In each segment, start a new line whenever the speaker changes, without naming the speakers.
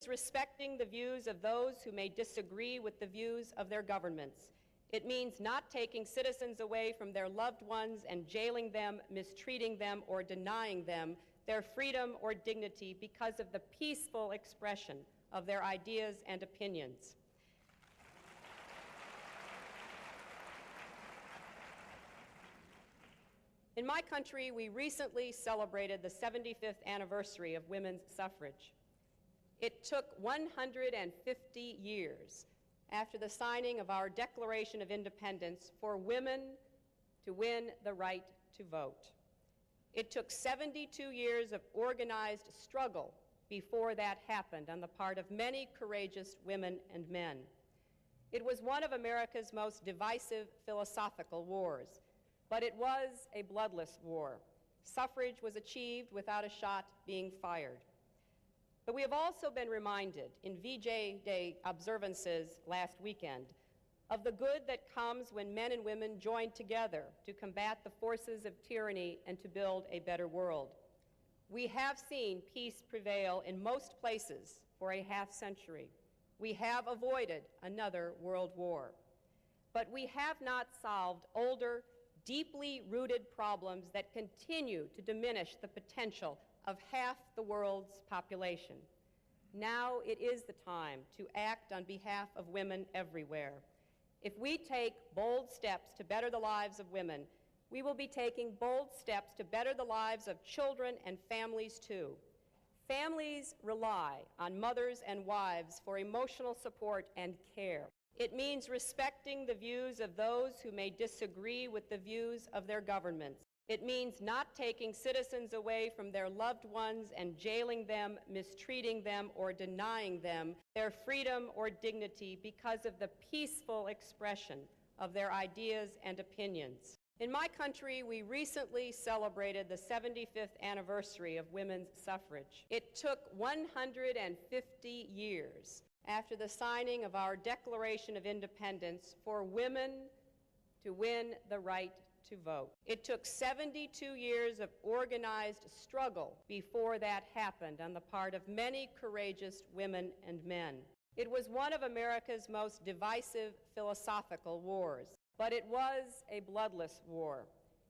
respecting the views of those who may disagree with the views of their governments. It means not taking citizens away from their loved ones and jailing them, mistreating them, or denying them their freedom or dignity because of the peaceful expression of their ideas and opinions. In my country, we recently celebrated the 75th anniversary of women's suffrage. It took 150 years after the signing of our Declaration of Independence for women to win the right to vote. It took 72 years of organized struggle before that happened on the part of many courageous women and men. It was one of America's most divisive philosophical wars, but it was a bloodless war. Suffrage was achieved without a shot being fired. But we have also been reminded in VJ Day observances last weekend of the good that comes when men and women join together to combat the forces of tyranny and to build a better world. We have seen peace prevail in most places for a half-century. We have avoided another world war. But we have not solved older, deeply rooted problems that continue to diminish the potential of half the world's population. Now it is the time to act on behalf of women everywhere. If we take bold steps to better the lives of women, we will be taking bold steps to better the lives of children and families too. Families rely on mothers and wives for emotional support and care. It means respecting the views of those who may disagree with the views of their governments. It means not taking citizens away from their loved ones and jailing them, mistreating them, or denying them their freedom or dignity because of the peaceful expression of their ideas and opinions. In my country, we recently celebrated the 75th anniversary of women's suffrage. It took 150 years after the signing of our Declaration of Independence for women to win the right to vote. It took 72 years of organized struggle before that happened on the part of many courageous women and men. It was one of America's most divisive philosophical wars, but it was a bloodless war.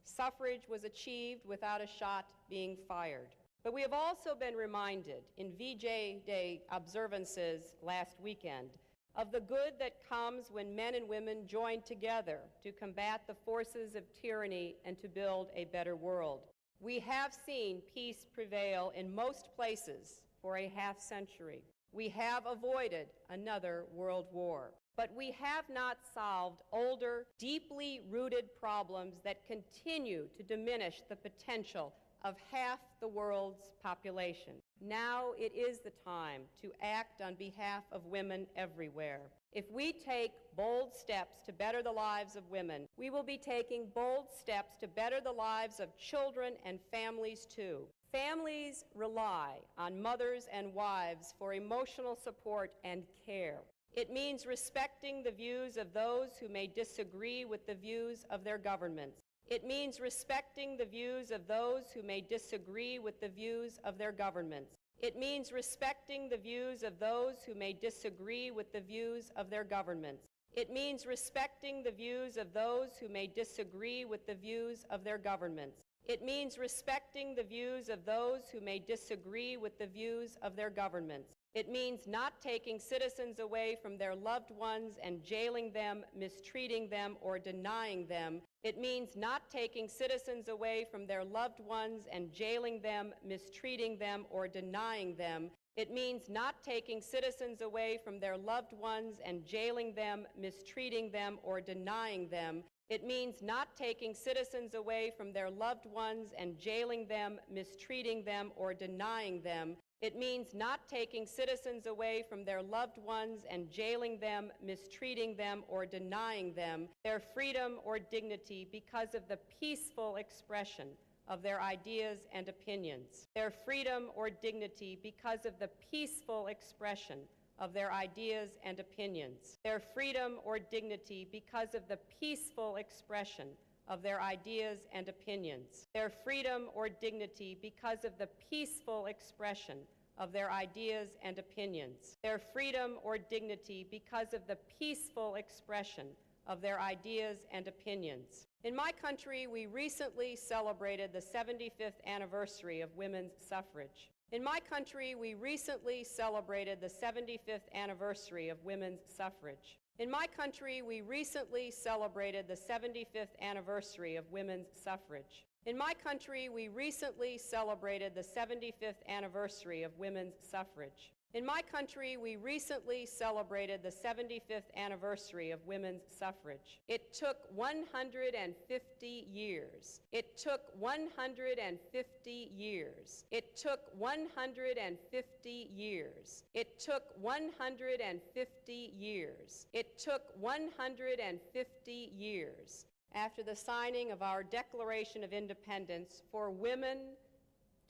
Suffrage was achieved without a shot being fired. But we have also been reminded in VJ Day observances last weekend of the good that comes when men and women join together to combat the forces of tyranny and to build a better world. We have seen peace prevail in most places for a half-century. We have avoided another world war. But we have not solved older, deeply rooted problems that continue to diminish the potential of half the world's population. Now it is the time to act on behalf of women everywhere. If we take bold steps to better the lives of women, we will be taking bold steps to better the lives of children and families too. Families rely on mothers and wives for emotional support and care. It means respecting the views of those who may disagree with the views of their governments. It means respecting the views of those who may disagree with the views of their governments. It means respecting the views of those who may disagree with the views of their governments. It means respecting the views of those who may disagree with the views of their governments. It means respecting the views of those who may disagree with the views of their governments. It means not taking citizens away from their loved ones and jailing them, mistreating them, or denying them. It means not taking citizens away from their loved ones and jailing them, mistreating them, or denying them. It means not taking citizens away from their loved ones and jailing them, mistreating them, or denying them. It means not taking citizens away from their loved ones and jailing them, mistreating them, or denying them. It means not taking citizens away from their loved ones and jailing them, mistreating them, or denying them their freedom or dignity because of the peaceful expression of their ideas and opinions. Their freedom or dignity because of the peaceful expression of their ideas and opinions. Their freedom or dignity because of the peaceful expression of their ideas and opinions. Their freedom or dignity because of the peaceful expression of their ideas and opinions, their freedom or dignity because of the peaceful expression of their ideas and opinions. In my country, we recently celebrated the 75th anniversary of women's suffrage. In my country, we recently celebrated the 75th anniversary of women's suffrage. In my country, we recently celebrated the 75th anniversary of women's suffrage. In my country, we recently celebrated the 75th anniversary of women's suffrage. In my country, we recently celebrated the 75th anniversary of women's suffrage. It took 150 years. It took 150 years. It took 150 years. It took 150 years. It took 150 years after the signing of our Declaration of Independence for women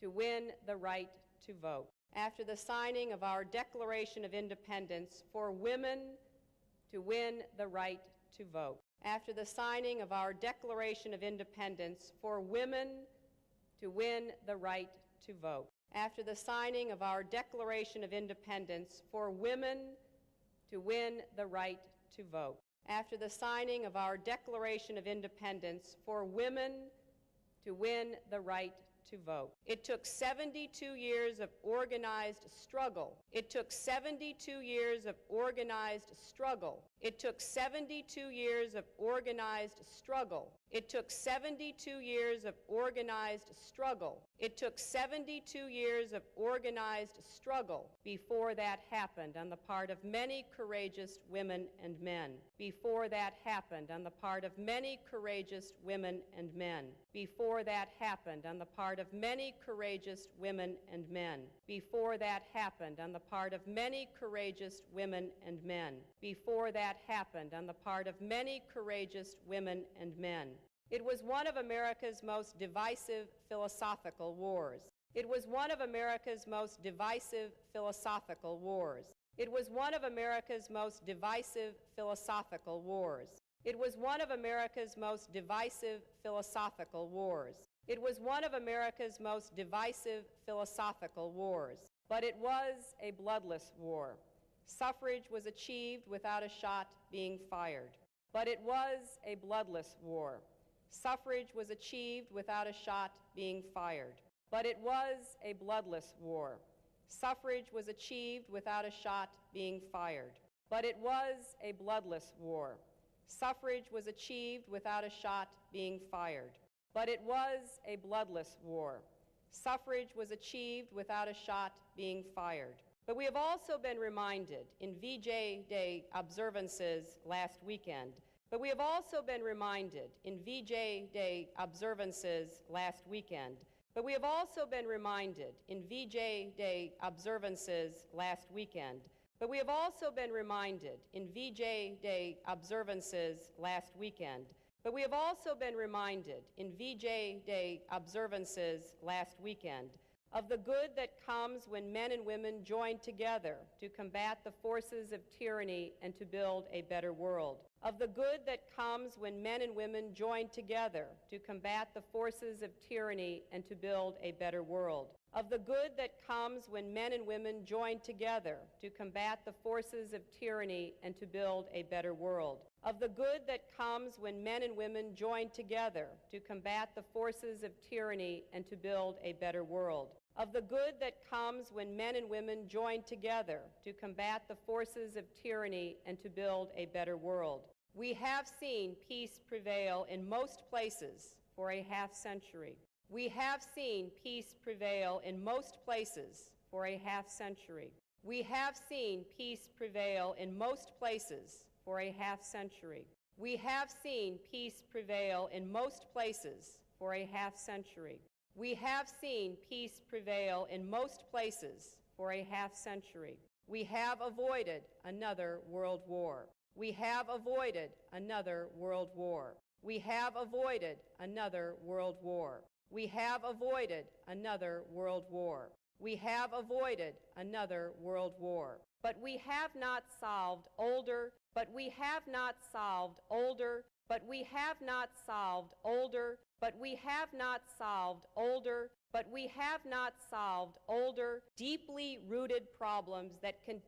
to win the right to vote. After the signing of our Declaration of Independence for women to win the right to vote. After the signing of our Declaration of Independence for women to win the right to vote. After the signing of our Declaration of Independence for women to win the right to vote. After the signing of our Declaration of Independence for women to win the right to vote. It took 72 years of organized struggle. It took 72 years of organized struggle. It took 72 years of organized struggle. It took 72 years of organized struggle. It took 72 years of organized struggle before that happened on the part of many courageous women and men. Before that happened on the part of many courageous women and men. Before that happened on the part of many courageous women and men. Before that happened on the part of many courageous women and men. Before that happened on the part of many courageous women and men. It was one of America's most divisive philosophical wars. It was one of America's most divisive philosophical wars. It was one of America's most divisive philosophical wars. It was one of America's most divisive philosophical wars. It was one of America's most divisive philosophical wars. But it was a bloodless war. Suffrage was achieved without a shot being fired. But it was a bloodless war. Suffrage was achieved without a shot being fired. But it was a bloodless war. Suffrage was achieved without a shot being fired. But it was a bloodless war. Suffrage was achieved without a shot being fired. But it was a bloodless war. Suffrage was achieved without a shot being fired. But we have also been reminded in VJ Day observances last weekend, but we have also been reminded in VJ Day observances last weekend, but we have also been reminded in VJ Day observances last weekend, but we have also been reminded in VJ Day observances last weekend, but we have also been reminded in VJ Day observances last weekend of the good that comes when men and women join together to combat the forces of tyranny and to build a better world. Of the good that comes when men and women join together to combat the forces of tyranny and to build a better world. Of the good that comes when men and women join together to combat the forces of tyranny and to build a better world. Of the good that comes when men and women join together to combat the forces of tyranny and to build a better world. Of the good that comes when men and women join together to combat the forces of tyranny and to build a better world. We have seen peace prevail in most places for a half century. We have seen peace prevail in most places for a half century. We have seen peace prevail in most places for a half century. We have seen peace prevail in most places for a half century. We have seen peace prevail in most places for a half century. We have avoided another world war. We have avoided another world war. We have avoided another world war. We have avoided another world war. We have avoided another world war. But we have not solved older, but we have not solved older, but we have not solved older, but we have not solved older, But we have not solved older, deeply rooted problems that continue